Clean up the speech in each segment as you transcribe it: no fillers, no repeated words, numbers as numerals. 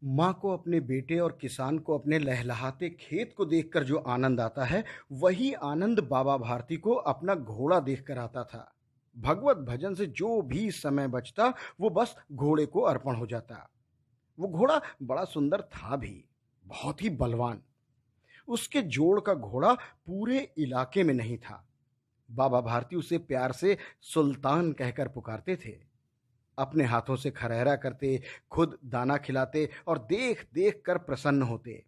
माँ को अपने बेटे और किसान को अपने लहलहाते खेत को देखकर जो आनंद आता है, वही आनंद बाबा भारती को अपना घोड़ा देखकर आता था। भगवत भजन से जो भी समय बचता, वो बस घोड़े को अर्पण हो जाता। वो घोड़ा बड़ा सुंदर था भी, बहुत ही बलवान। उसके जोड़ का घोड़ा पूरे इलाके में नहीं था। बाबा भारती उसे प्यार से सुल्तान कहकर पुकारते थे। अपने हाथों से खरहरा करते, खुद दाना खिलाते और देख देख कर प्रसन्न होते।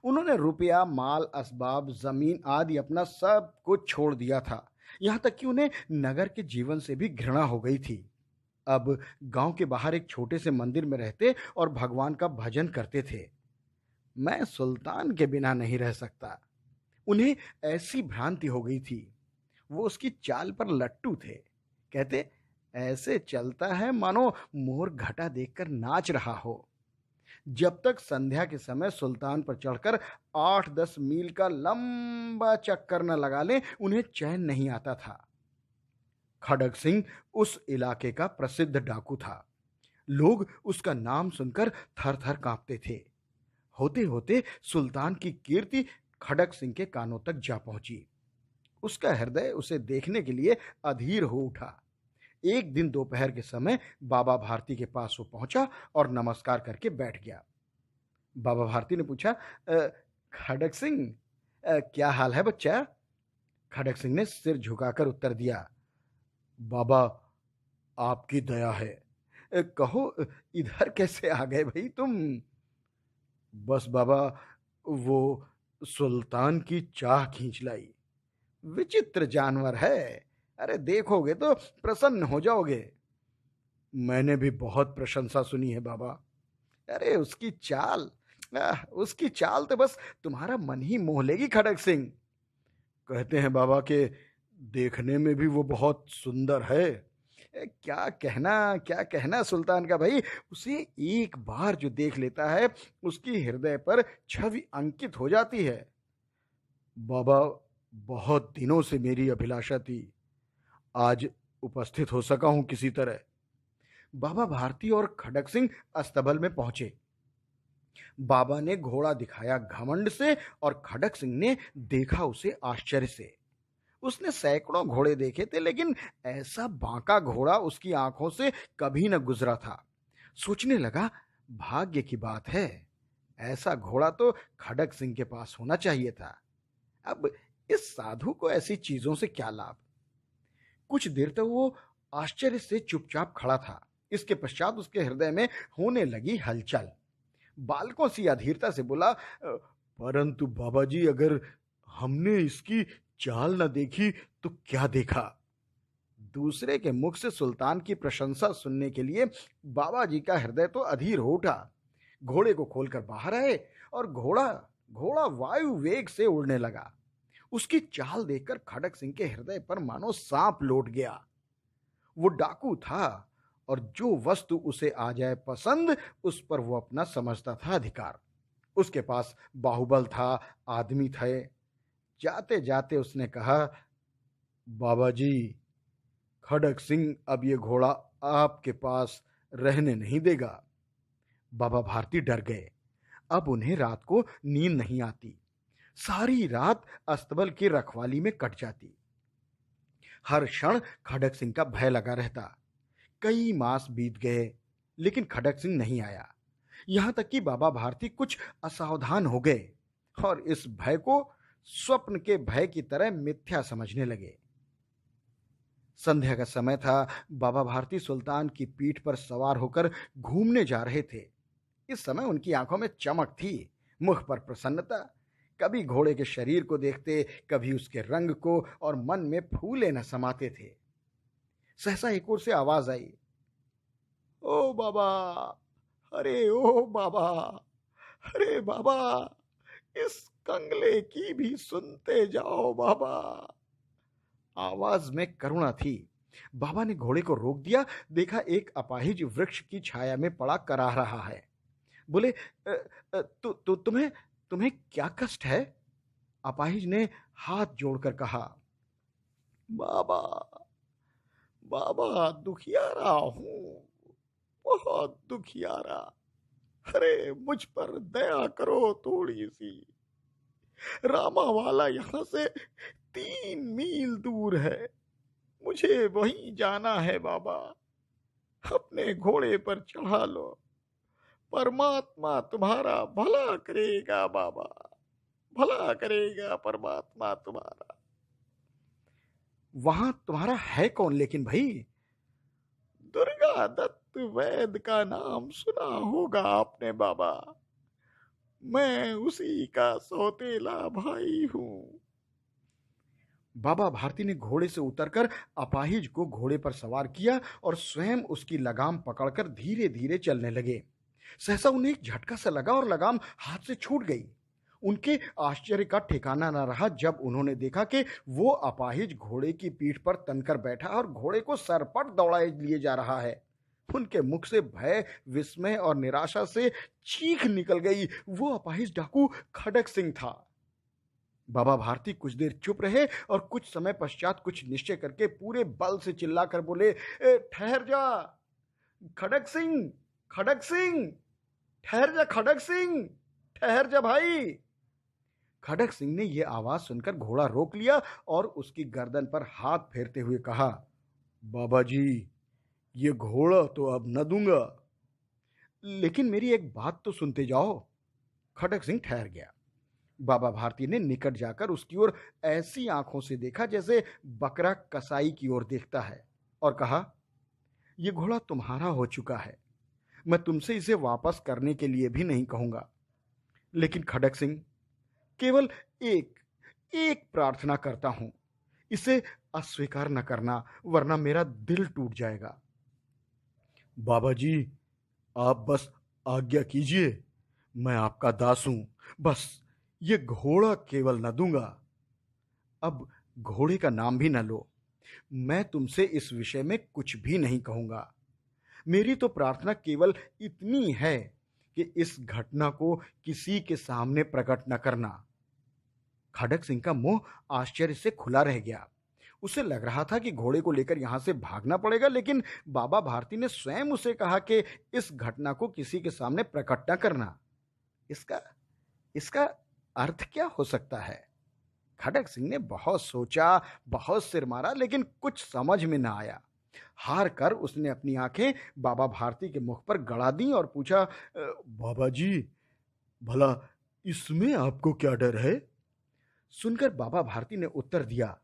उन्होंने रुपया, माल, असबाब, जमीन आदि अपना सब कुछ छोड़ दिया था। यहां तक कि उन्हें नगर के जीवन से भी घृणा हो गई थी। अब गांव के बाहर एक छोटे से मंदिर में रहते और भगवान का भजन करते थे। मैं सुल्तान के बिना नहीं रह सकता। उन्हें ऐसी भ्रांति हो गई थी। वो उसकी चाल पर लट्टू थे। कहते, ऐसे चलता है मानो मोर घटा देखकर नाच रहा हो। जब तक संध्या के समय सुल्तान पर चढ़कर 8-10 मील का लंबा चक्कर न लगा लें, उन्हें चैन नहीं आता था। खड़ग सिंह उस इलाके का प्रसिद्ध डाकू था। लोग उसका नाम सुनकर थर थर कांपते थे। होते होते सुल्तान की कीर्ति खड़ग सिंह के कानों तक जा पहुंची। उसका हृदय उसे देखने के लिए अधीर हो उठा। एक दिन दोपहर के समय बाबा भारती के पास वो पहुंचा और नमस्कार करके बैठ गया। बाबा भारती ने पूछा, खड़ग सिंह, क्या हाल है बच्चा? खड़ग सिंह ने सिर झुकाकर उत्तर दिया, बाबा, आपकी दया है। कहो, इधर कैसे आ गए भाई तुम? बस बाबा, वो सुल्तान की चाह खींच लाई। विचित्र जानवर है। अरे देखोगे तो प्रसन्न हो जाओगे। मैंने भी बहुत प्रशंसा सुनी है बाबा। अरे उसकी चाल तो बस तुम्हारा मन ही मोह लेगी खड़ग सिंह। कहते हैं बाबा के देखने में भी वो बहुत सुंदर है। क्या कहना सुल्तान का भाई। उसे एक बार जो देख लेता है, उसकी हृदय पर छवि अंकित हो जाती है। बाबा, बहुत दिनों से मेरी अभिलाषा थी, आज उपस्थित हो सका हूं किसी तरह। बाबा भारती और खड़ग सिंह अस्तबल में पहुंचे। बाबा ने घोड़ा दिखाया घमंड से और खड़ग सिंह ने देखा उसे आश्चर्य से। उसने सैकड़ों घोड़े देखे थे, लेकिन ऐसा बांका घोड़ा उसकी आंखों से कभी न गुजरा था। सोचने लगा, भाग्य की बात है, ऐसा घोड़ा तो खड़ग सिंह के पास होना चाहिए था। अब इस साधु को ऐसी चीजों से क्या लाभ? कुछ देर तक वो आश्चर्य से चुपचाप खड़ा था। इसके पश्चात उसके हृदय में होने लगी हलचल। बालकों सी अधीरता से बोला, परंतु बाबा जी, अगर हमने इसकी चाल न देखी तो क्या देखा? दूसरे के मुख से सुल्तान की प्रशंसा सुनने के लिए बाबा जी का हृदय तो अधीर हो उठा। घोड़े को खोलकर बाहर आए और घोड़ा घोड़ा वायु वेग से उड़ने लगा। उसकी चाल देखकर खड़ग सिंह के हृदय पर मानो सांप लौट गया। वो डाकू था और जो वस्तु उसे आ जाए पसंद, उस पर वो अपना समझता था अधिकार। उसके पास बाहुबल था, आदमी थे। जाते जाते उसने कहा, बाबा जी, खड़ग सिंह अब ये घोड़ा आपके पास रहने नहीं देगा। बाबा भारती डर गए। अब उन्हें रात को नींद नहीं आती। सारी रात अस्तबल की रखवाली में कट जाती। हर क्षण खड़ग सिंह का भय लगा रहता। कई मास बीत गए, लेकिन खड़ग सिंह नहीं आया। यहां तक कि बाबा भारती कुछ असावधान हो गए और इस भय को स्वप्न के भय की तरह मिथ्या समझने लगे। संध्या का समय था। बाबा भारती सुल्तान की पीठ पर सवार होकर घूमने जा रहे थे। इस समय उनकी आंखों में चमक थी, मुख पर प्रसन्नता। कभी घोड़े के शरीर को देखते, कभी उसके रंग को, और मन में फूले न समाते थे। सहसा एक ओर से आवाज आई, ओ बाबा, अरे ओ बाबा, अरे बाबा, इस कंगले की भी सुनते जाओ बाबा। आवाज में करुणा थी। बाबा ने घोड़े को रोक दिया। देखा, एक अपाहिज वृक्ष की छाया में पड़ा कराह रहा है। बोले, तुम्हें तुम्हें क्या कष्ट है? अपाहिज ने हाथ जोड़कर कहा, बाबा, बाबा, दुखियारा हूं, बहुत दुखियारा। अरे मुझ पर दया करो थोड़ी सी। रामावाला यहाँ से 3 मील दूर है। मुझे वहीं जाना है बाबा। अपने घोड़े पर चढ़ा लो। परमात्मा तुम्हारा भला करेगा बाबा। भला करेगा परमात्मा तुम्हारा। वहां तुम्हारा है कौन लेकिन भाई? दुर्गा दत्त वैद्य का नाम सुना होगा आपने बाबा। मैं उसी का सौतेला भाई हूँ। बाबा भारती ने घोड़े से उतरकर अपाहिज को घोड़े पर सवार किया और स्वयं उसकी लगाम पकड़कर धीरे धीरे चलने लगे। सहसा उन्हें एक झटका सा लगा और लगाम हाथ से छूट गई। उनके आश्चर्य का ठिकाना न रहा जब उन्होंने देखा कि वो अपाहिज घोड़े की पीठ पर तनकर बैठा और घोड़े को सरपट दौड़ाए लिए जा रहा है। उनके मुख से भय, विस्मय और निराशा से चीख निकल गई। वो अपाहिज डाकू खड़क सिंह था। बाबा भारती कुछ देर चुप रहे और कुछ समय पश्चात कुछ निश्चय करके पूरे बल से चिल्लाकर बोले, ठहर जा खड़क सिंह, खड़क सिंह, ठहर जा खड़क सिंह, ठहर जा भाई। खड़क सिंह ने यह आवाज सुनकर घोड़ा रोक लिया और उसकी गर्दन पर हाथ फेरते हुए कहा, बाबा जी, ये घोड़ा तो अब न दूंगा। लेकिन मेरी एक बात तो सुनते जाओ। खड़क सिंह ठहर गया। बाबा भारती ने निकट जाकर उसकी ओर ऐसी आंखों से देखा जैसे बकरा कसाई की ओर देखता है और कहा, यह घोड़ा तुम्हारा हो चुका है। मैं तुमसे इसे वापस करने के लिए भी नहीं कहूंगा। लेकिन खड़क सिंह, केवल एक एक प्रार्थना करता हूं, इसे अस्वीकार न करना, वरना मेरा दिल टूट जाएगा। बाबा जी, आप बस आज्ञा कीजिए। मैं आपका दास हूं। बस ये घोड़ा केवल न दूंगा। अब घोड़े का नाम भी न लो। मैं तुमसे इस विषय में कुछ भी नहीं कहूंगा। मेरी तो प्रार्थना केवल इतनी है कि इस घटना को किसी के सामने प्रकट न करना। खड़क सिंह का मुंह आश्चर्य से खुला रह गया। उसे लग रहा था कि घोड़े को लेकर यहां से भागना पड़ेगा, लेकिन बाबा भारती ने स्वयं उसे कहा कि इस घटना को किसी के सामने प्रकट न करना। इसका इसका अर्थ क्या हो सकता है? खड़क सिंह ने बहुत सोचा, बहुत सिर मारा, लेकिन कुछ समझ में न आया। हार कर उसने अपनी आंखें बाबा भारती के मुख पर गड़ा दी और पूछा, बाबा जी, भला इसमें आपको क्या डर है? सुनकर बाबा भारती ने उत्तर दिया,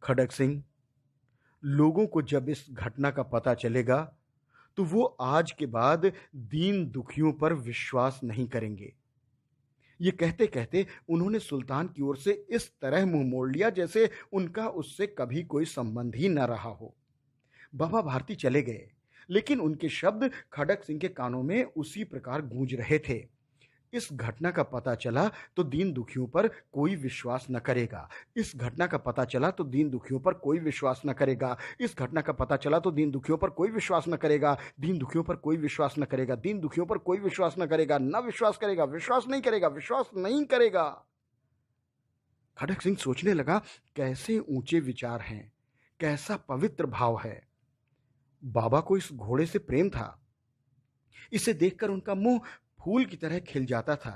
खड़क सिंह, लोगों को जब इस घटना का पता चलेगा तो वो आज के बाद दीन दुखियों पर विश्वास नहीं करेंगे। ये कहते कहते उन्होंने सुल्तान की ओर से इस तरह मुंह मोड़ लिया जैसे उनका उससे कभी कोई संबंध ही न रहा हो। बाबा भारती चले गए, लेकिन उनके शब्द खड़क सिंह के कानों में उसी प्रकार गूंज रहे थे। इस घटना का पता चला तो दीन दुखियों पर कोई विश्वास न करेगा। इस घटना का पता चला तो दीन दुखियों पर कोई विश्वास न करेगा। इस घटना का पता चला तो दीन दुखियों पर कोई विश्वास न करेगा। दीन दुखियों पर कोई विश्वास न करेगा। दीन दुखियों पर कोई विश्वास न करेगा। न विश्वास करेगा, विश्वास नहीं करेगा, विश्वास नहीं करेगा। खड़क सिंह सोचने लगा, कैसे ऊंचे विचार हैं, कैसा पवित्र भाव है। बाबा को इस घोड़े से प्रेम था। इसे देखकर उनका मुंह फूल की तरह खिल जाता था।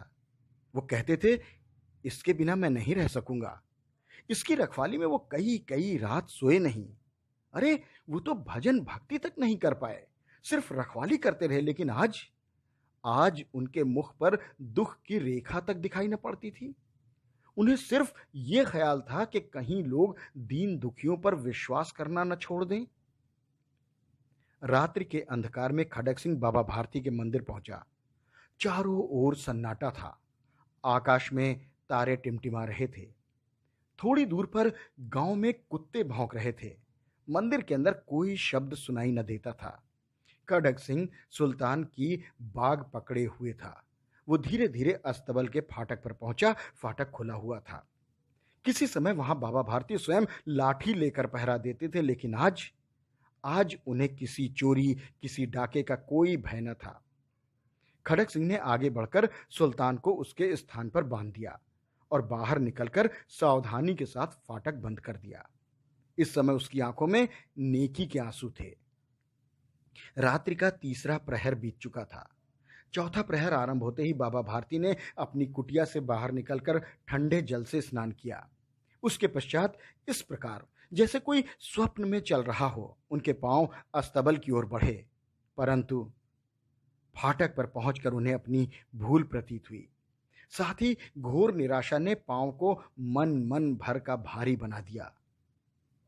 वो कहते थे, इसके बिना मैं नहीं रह सकूंगा। इसकी रखवाली में वो कई कई रात सोए नहीं। अरे, वो तो भजन भक्ति तक नहीं कर पाए, सिर्फ रखवाली करते रहे। लेकिन आज आज उनके मुख पर दुख की रेखा तक दिखाई न पड़ती थी। उन्हें सिर्फ ये ख्याल था कि कहीं लोग दीन दुखियों पर विश्वास करना न छोड़ दें। रात्रि के अंधकार में खड़क सिंह बाबा भारती के मंदिर पहुंचा। चारों ओर सन्नाटा था। आकाश में तारे टिमटिमा रहे थे। थोड़ी दूर पर गांव में कुत्ते भौंक रहे थे। मंदिर के अंदर कोई शब्द सुनाई न देता था। खड़क सिंह सुल्तान की बाग पकड़े हुए था। वो धीरे धीरे अस्तबल के फाटक पर पहुंचा। फाटक खुला हुआ था। किसी समय वहां बाबा भारती स्वयं लाठी लेकर पहरा देते थे, लेकिन आज आज उन्हें किसी चोरी, किसी डाके का कोई भय न था। खड़क सिंह ने आगे बढ़कर सुल्तान को उसके स्थान पर बांध दिया और बाहर निकलकर सावधानी के साथ फाटक बंद कर दिया। इस समय उसकी आंखों में नेकी के आंसू थे। रात्रि का तीसरा प्रहर बीत चुका था। चौथा प्रहर आरंभ होते ही बाबा भारती ने अपनी कुटिया से बाहर निकलकर ठंडे जल से स्नान किया। उसके पश्चात इस प्रकार जैसे कोई स्वप्न में चल रहा हो उनके पांव अस्तबल की ओर बढ़े, परंतु फाटक पर पहुंचकर उन्हें अपनी भूल प्रतीत हुई। साथ ही घोर निराशा ने पांव को मन मन भर का भारी बना दिया।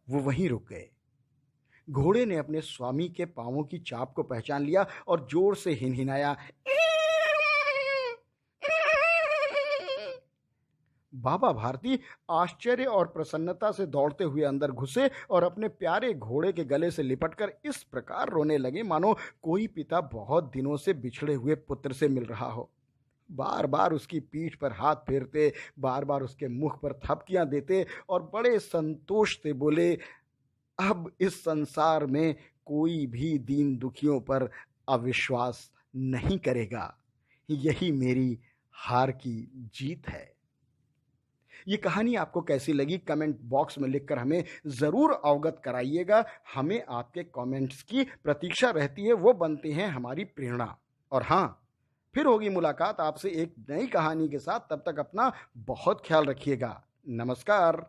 वो वहीं रुक गए। घोड़े ने अपने स्वामी के पांवों की चाप को पहचान लिया और जोर से हिनहिनाया। बाबा भारती आश्चर्य और प्रसन्नता से दौड़ते हुए अंदर घुसे और अपने प्यारे घोड़े के गले से लिपटकर इस प्रकार रोने लगे मानो कोई पिता बहुत दिनों से बिछड़े हुए पुत्र से मिल रहा हो। बार बार उसकी पीठ पर हाथ फेरते, बार बार उसके मुख पर थपकियां देते और बड़े संतोष से बोले, अब इस संसार में कोई भी दीन दुखियों पर अविश्वास नहीं करेगा। यही मेरी हार की जीत है। ये कहानी आपको कैसी लगी कमेंट बॉक्स में लिखकर हमें ज़रूर अवगत कराइएगा। हमें आपके कमेंट्स की प्रतीक्षा रहती है, वो बनते हैं हमारी प्रेरणा। और हाँ, फिर होगी मुलाकात आपसे एक नई कहानी के साथ। तब तक अपना बहुत ख्याल रखिएगा। नमस्कार।